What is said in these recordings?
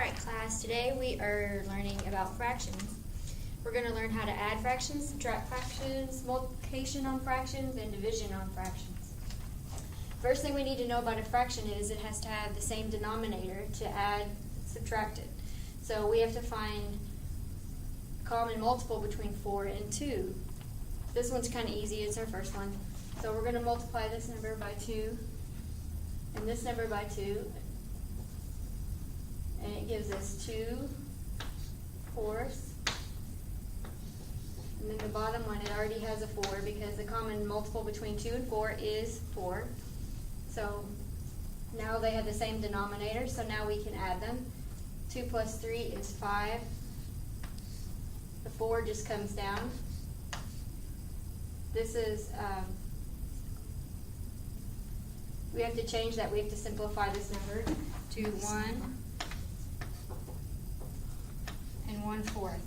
Alright class, today we are learning about fractions. We're going to learn how to add fractions, subtract fractions, multiplication on fractions, and division on fractions. First thing we need to know about a fraction is it has to have the same denominator to add, subtract it. So we have to find a common multiple between 4 and 2. This one's kind of easy, it's our first one. So we're going to multiply this number by 2 and this number by 2. And it gives us 2/4. And then the bottom one, it already has a 4 because the common multiple between 2 and 4 is 4. So now they have the same denominator, so now we can add them. 2 plus 3 is 5. The 4 just comes down. This is, we have to change that. We have to simplify this number to 1 and 1/4.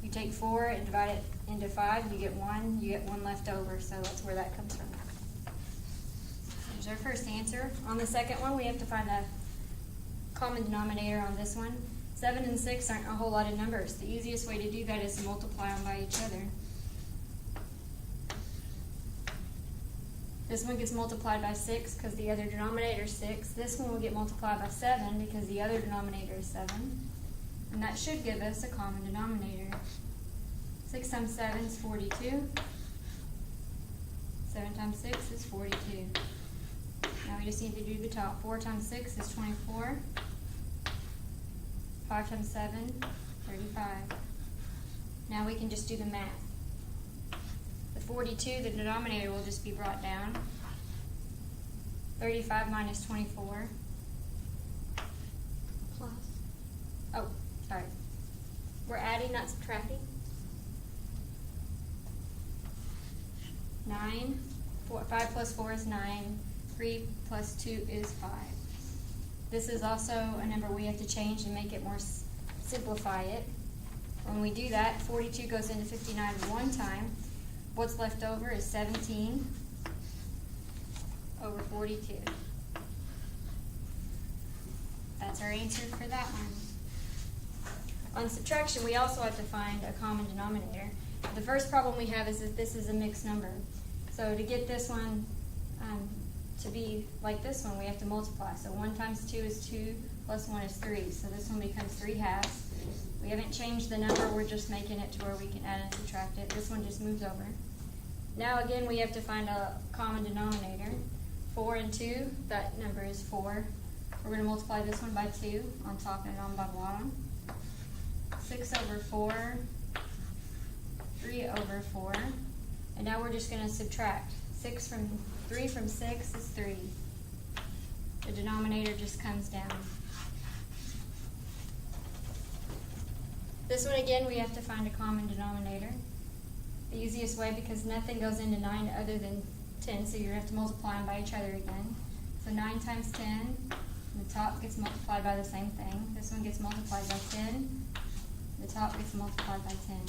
You take 4 and divide it into 5, you get 1 left over, so that's where that comes from. There's our first answer. On the second one, we have to find a common denominator on this one. 7 and 6 aren't a whole lot of numbers. The easiest way to do that is to multiply them by each other. This one gets multiplied by 6 because the other denominator is 6. This one will get multiplied by 7 because the other denominator is 7. And that should give us a common denominator. 6 times 7 is 42. 7 times 6 is 42. Now we just need to do the top. 4 times 6 is 24. 5 times 7, 35. Now we can just do the math. The 42, the denominator will just be brought down. 35 minus 24. Plus. Oh, sorry. We're adding, not subtracting. 9. 5 plus 4 is 9. 3 plus 2 is 5. This is also a number we have to change and make it more simplify it. When we do that, 42 goes into 59 one time. What's left over is 17 over 42. That's our answer for that one. On subtraction, we also have to find a common denominator. The first problem we have is that this is a mixed number. So to get this one to be like this one, we have to multiply. So 1 times 2 is 2, plus 1 is 3. So this one becomes 3/2. We haven't changed the number, we're just making it to where we can add and subtract it. This one just moves over. Now again, we have to find a common denominator. 4 and 2, that number is 4. We're going to multiply this one by 2 on top and on by bottom. 6 over 4, 3 over 4. And now we're just going to subtract. 3 from 6 is 3. The denominator just comes down. This one again, we have to find a common denominator. The easiest way, because nothing goes into 9 other than 10, so you have to multiply them by each other again. So 9 times 10, the top gets multiplied by the same thing. This one gets multiplied by 10. The top gets multiplied by 10,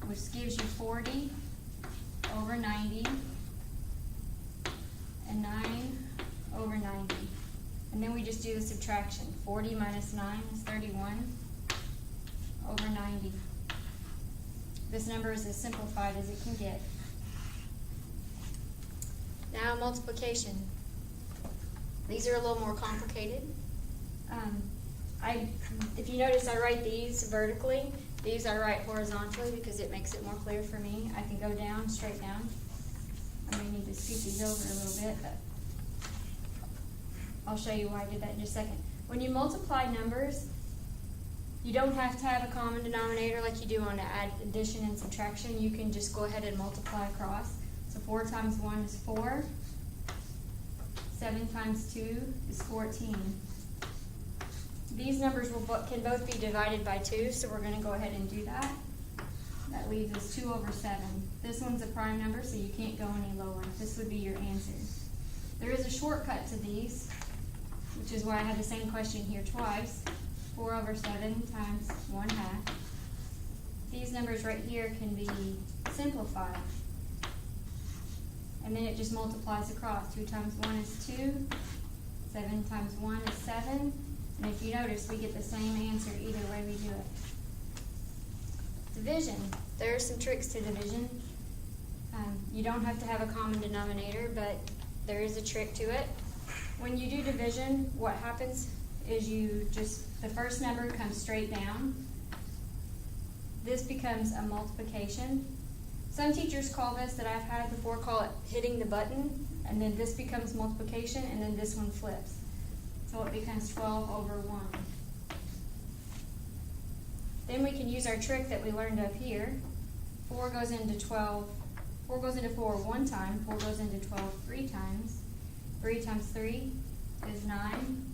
which gives you 40 over 90 and 9 over 90. And then we just do the subtraction. 40 minus 9 is 31 over 90. This number is as simplified as it can get. Now multiplication. These are a little more complicated. If you notice, I write these vertically. These I write horizontally because it makes it more clear for me. I can go down, straight down. I may need to scoot these over a little bit, but I'll show you why I did that in just a second. When you multiply numbers, you don't have to have a common denominator like you do on addition and subtraction. You can just go ahead and multiply across. So 4 times 1 is 4. 7 times 2 is 14. These numbers can both be divided by 2, so we're going to go ahead and do that. That leaves us 2 over 7. This one's a prime number, so you can't go any lower. This would be your answer. There is a shortcut to these, which is why I have the same question here twice. 4 over 7 times 1/2. These numbers right here can be simplified. And then it just multiplies across. 2 times 1 is 2. 7 times 1 is 7. And if you notice, we get the same answer either way we do it. Division. There are some tricks to division. You don't have to have a common denominator, but there is a trick to it. When you do division, what happens is the first number comes straight down. This becomes a multiplication. Some teachers call this, that I've had before, call it hitting the button, and then this becomes multiplication, and then this one flips. So it becomes 12 over 1. Then we can use our trick that we learned up here. 4 goes into 4 one time, 4 goes into 12 3 times. 3 times 3 is 9.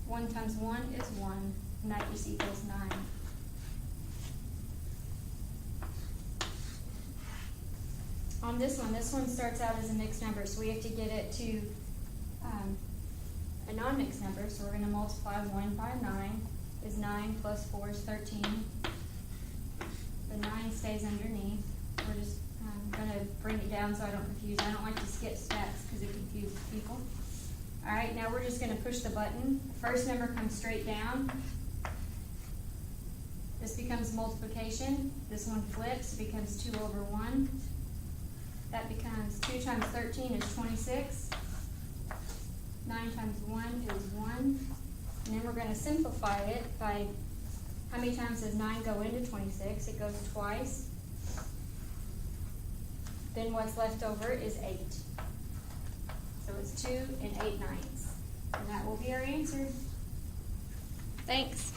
1 times 1 is 1, and that just equals 9. On this one starts out as a mixed number, so we have to get it to a non-mixed number, so we're going to multiply 1 by 9, is 9 plus 4 is 13. The 9 stays underneath. We're just going to bring it down so I don't confuse. I don't like to skip steps because it confuses people. Alright, now we're just going to push the button. First number comes straight down. This becomes multiplication. This one flips, it becomes 2 over 1. That becomes 2 times 13 is 26. 9 times 1 is 1. And then we're going to simplify it by, how many times does 9 go into 26? It goes twice. Then what's left over is 8. So it's 2 and 8/9. And that will be our answer. Thanks.